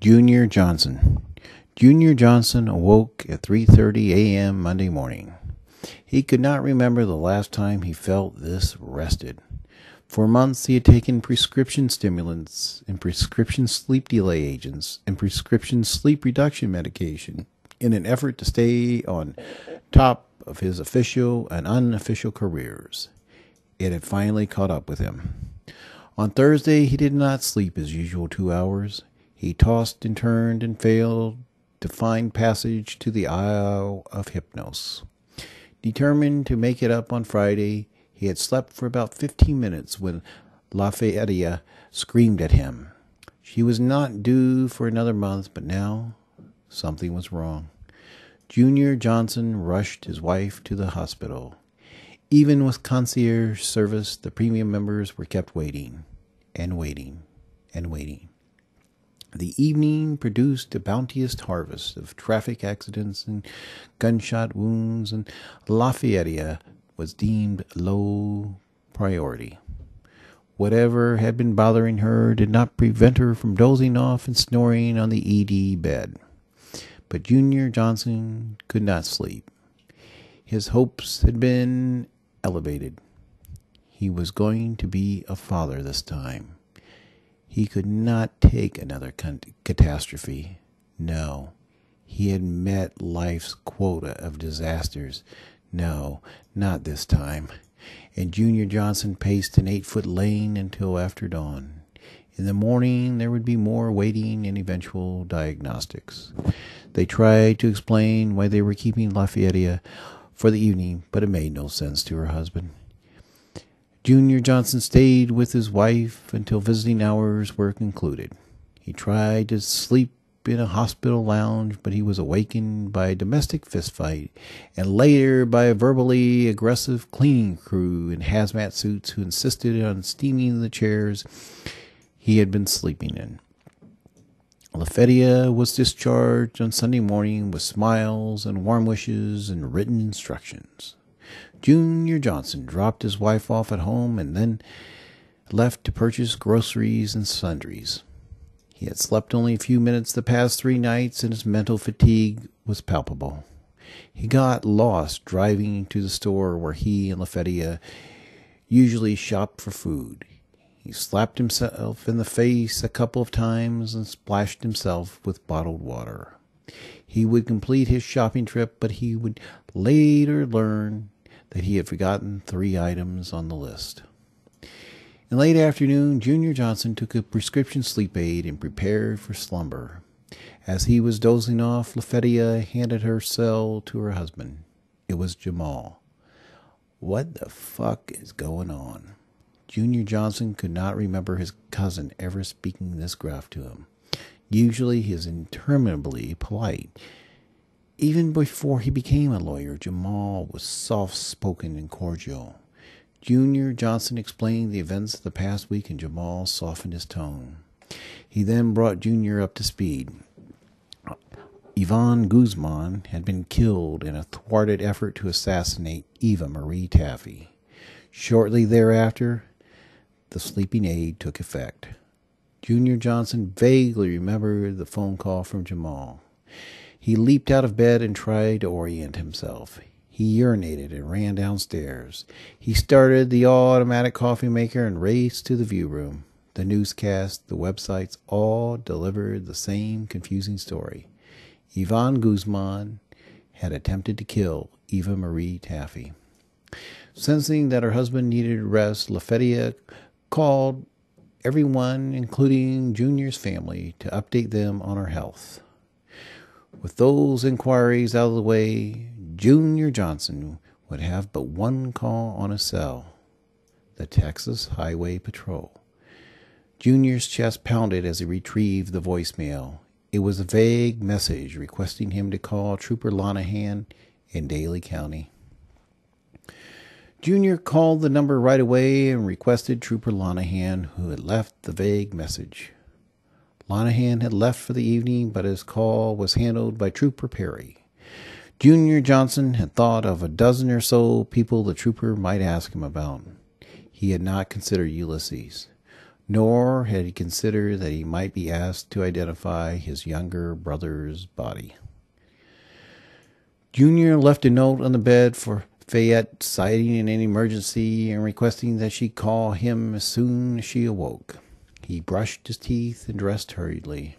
Junior Johnson. Junior Johnson awoke at 3:30 a.m. Monday morning. He could not remember the last time he felt this rested. For months he had taken prescription stimulants and prescription sleep delay agents and prescription sleep reduction medication in an effort to stay on top of his official and unofficial careers. It had finally caught up with him. On Thursday he did not sleep his usual 2 hours. He tossed and turned and failed to find passage to the Isle of Hypnos. Determined to make it up on Friday, he had slept for about 15 minutes when Lafayette screamed at him. She was not due for another month, but now something was wrong. Junior Johnson rushed his wife to the hospital. Even with concierge service, the premium members were kept waiting and waiting and waiting. The evening produced a bounteous harvest of traffic accidents and gunshot wounds, and Lafayette was deemed low priority. Whatever had been bothering her did not prevent her from dozing off and snoring on the ED bed. But Junior Johnson could not sleep. His hopes had been elevated. He was going to be a father this time. He could not take another catastrophe. No, he had met life's quota of disasters. No, not this time. And Junior Johnson paced an 8-foot lane until after dawn. In the morning, there would be more waiting and eventual diagnostics. They tried to explain why they were keeping Lafayette for the evening, but it made no sense to her husband. Junior Johnson stayed with his wife until visiting hours were concluded. He tried to sleep in a hospital lounge, but he was awakened by a domestic fistfight and later by a verbally aggressive cleaning crew in hazmat suits who insisted on steaming the chairs he had been sleeping in. Lafayette was discharged on Sunday morning with smiles and warm wishes and written instructions. Junior Johnson dropped his wife off at home and then left to purchase groceries and sundries. He had slept only a few minutes the past 3 nights, and his mental fatigue was palpable. He got lost driving to the store where he and Lafayette usually shopped for food. He slapped himself in the face a couple of times and splashed himself with bottled water. He would complete his shopping trip, but he would later learn that he had forgotten 3 items on the list. In late afternoon, Junior Johnson took a prescription sleep aid and prepared for slumber. As he was dozing off, Lafayette handed her cell to her husband. It was Jamal. What the fuck is going on? Junior Johnson could not remember his cousin ever speaking this gruff to him. Usually he is interminably polite. Even before he became a lawyer, Jamal was soft-spoken and cordial. Junior Johnson explained the events of the past week, and Jamal softened his tone. He then brought Junior up to speed. Yvonne Guzman had been killed in a thwarted effort to assassinate Eva Marie Taffy. Shortly thereafter, the sleeping aid took effect. Junior Johnson vaguely remembered the phone call from Jamal. He leaped out of bed and tried to orient himself. He urinated and ran downstairs. He started the automatic coffee maker and raced to the view room. The newscast, the websites, all delivered the same confusing story. Yvonne Guzman had attempted to kill Eva Marie Taffy. Sensing that her husband needed rest, Lafayette called everyone, including Junior's family, to update them on her health. With those inquiries out of the way, Junior Johnson would have but one call on his cell: the Texas Highway Patrol. Junior's chest pounded as he retrieved the voicemail. It was a vague message requesting him to call Trooper Lonahan in Daly County. Junior called the number right away and requested Trooper Lonahan, who had left the vague message. Lonahan had left for the evening, but his call was handled by Trooper Perry. Junior Johnson had thought of a dozen or so people the trooper might ask him about. He had not considered Ulysses. nor had he considered that he might be asked to identify his younger brother's body. Junior left a note on the bed for Fayette, citing an emergency and requesting that she call him as soon as she awoke. He brushed his teeth and dressed hurriedly.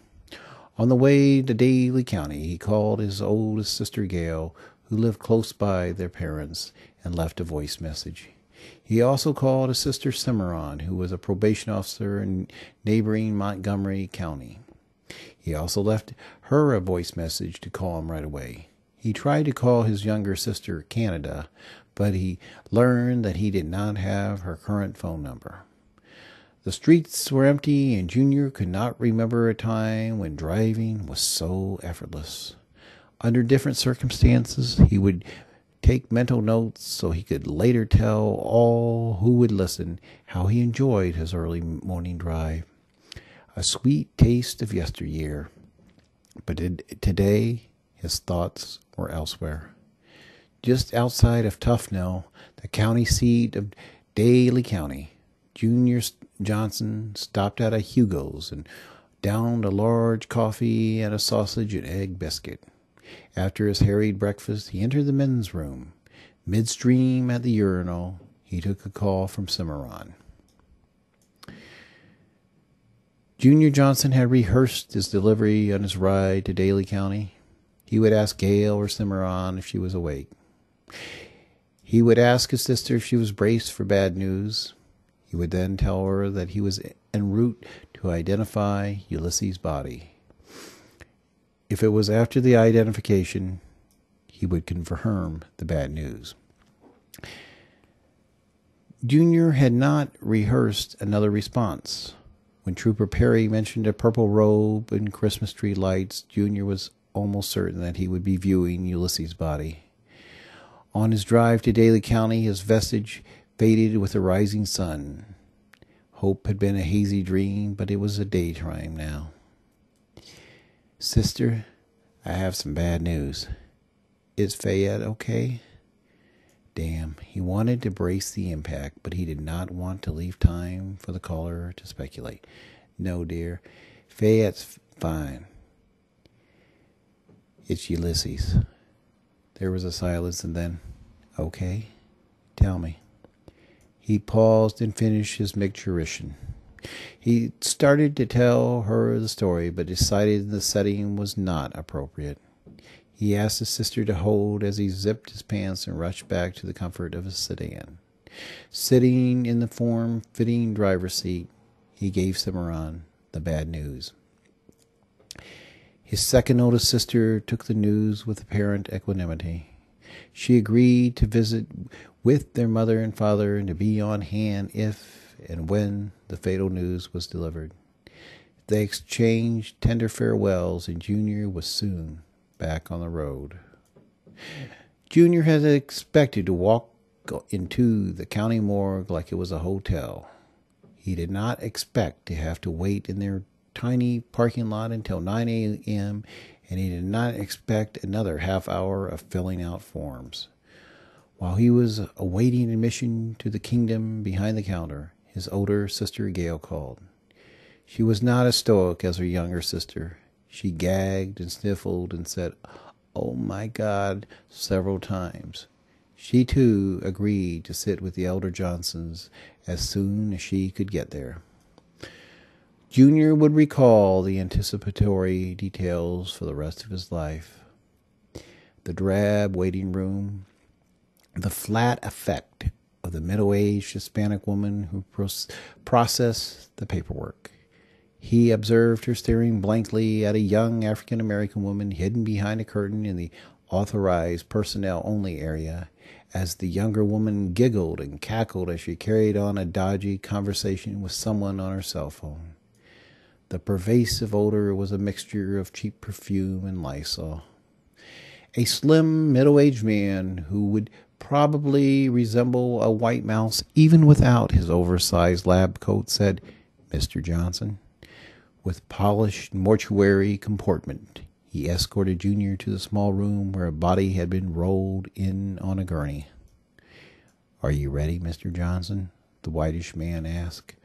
On the way to Daly County, he called his oldest sister Gail, who lived close by their parents, and left a voice message. He also called his sister Cimarron, who was a probation officer in neighboring Montgomery County. He also left her a voice message to call him right away. He tried to call his younger sister Canada, but he learned that he did not have her current phone number. The streets were empty, and Junior could not remember a time when driving was so effortless. Under different circumstances, he would take mental notes so he could later tell all who would listen how he enjoyed his early morning drive. A sweet taste of yesteryear. But today, his thoughts were elsewhere. Just outside of Tufnell, the county seat of Daly County, Junior Johnson stopped at a Hugo's and downed a large coffee and a sausage and egg biscuit. After his hurried breakfast, he entered the men's room. Midstream at the urinal, he took a call from Cimarron. Junior Johnson had rehearsed his delivery on his ride to Daly County. He would ask Gail or Cimarron if she was awake. He would ask his sister if she was braced for bad news. He would then tell her that he was en route to identify Ulysses' body. If it was after the identification, he would confirm the bad news. Junior had not rehearsed another response. When Trooper Perry mentioned a purple robe and Christmas tree lights, Junior was almost certain that he would be viewing Ulysses' body. On his drive to Daly County, his vestige faded with the rising sun. Hope had been a hazy dream, but it was a daytime now. Sister, I have some bad news. Is Fayette okay? Damn, he wanted to brace the impact, but he did not want to leave time for the caller to speculate. No, dear, Fayette's fine. It's Ulysses. There was a silence, and then, okay, tell me. He paused and finished his micturition. He started to tell her the story, but decided the setting was not appropriate. He asked his sister to hold as he zipped his pants and rushed back to the comfort of his sedan. Sitting in the form-fitting driver's seat, he gave Cimarron the bad news. His second oldest sister took the news with apparent equanimity. She agreed to visit with their mother and father and to be on hand if and when the fatal news was delivered. They exchanged tender farewells, and Junior was soon back on the road. Junior had expected to walk into the county morgue like it was a hotel. He did not expect to have to wait in their tiny parking lot until 9 a.m., and he did not expect another half hour of filling out forms. While he was awaiting admission to the kingdom behind the counter, his older sister Gail called. She was not as stoic as her younger sister. She gagged and sniffled and said, "Oh my God," several times. She too agreed to sit with the elder Johnsons as soon as she could get there. Junior would recall the anticipatory details for the rest of his life. The drab waiting room, the flat effect of the middle-aged Hispanic woman who processed the paperwork. He observed her staring blankly at a young African-American woman hidden behind a curtain in the authorized personnel-only area, as the younger woman giggled and cackled as she carried on a dodgy conversation with someone on her cell phone. The pervasive odor was a mixture of cheap perfume and Lysol. A slim, middle-aged man who would probably resemble a white mouse even without his oversized lab coat said, "Mr. Johnson." With polished mortuary comportment, he escorted Junior to the small room where a body had been rolled in on a gurney. "Are you ready, Mr. Johnson?" the whitish man asked.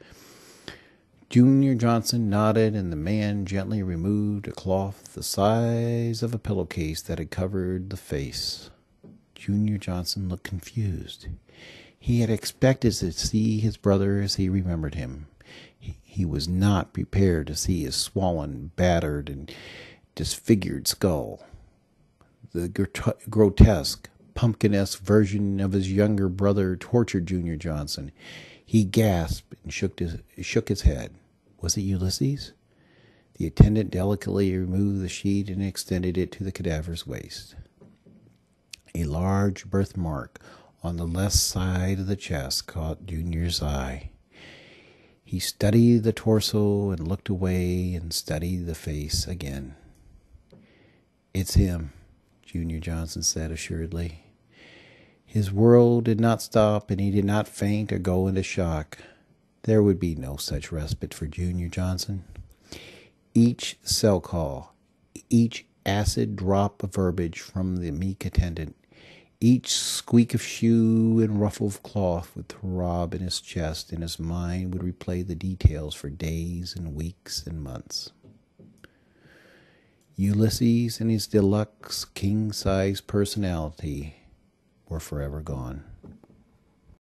Junior Johnson nodded, and the man gently removed a cloth the size of a pillowcase that had covered the face. Junior Johnson looked confused. He had expected to see his brother as he remembered him. He was not prepared to see his swollen, battered, and disfigured skull. The grotesque, pumpkin-esque version of his younger brother tortured Junior Johnson. He gasped and shook his head. Was it Ulysses? The attendant delicately removed the sheet and extended it to the cadaver's waist. A large birthmark on the left side of the chest caught Junior's eye. He studied the torso and looked away and studied the face again. It's him, Junior Johnson said assuredly. His world did not stop, and he did not faint or go into shock. There would be no such respite for Junior Johnson. Each cell call, each acid drop of verbiage from the meek attendant, each squeak of shoe and ruffle of cloth would throb in his chest, and his mind would replay the details for days and weeks and months. Ulysses and his deluxe king-size personality were forever gone.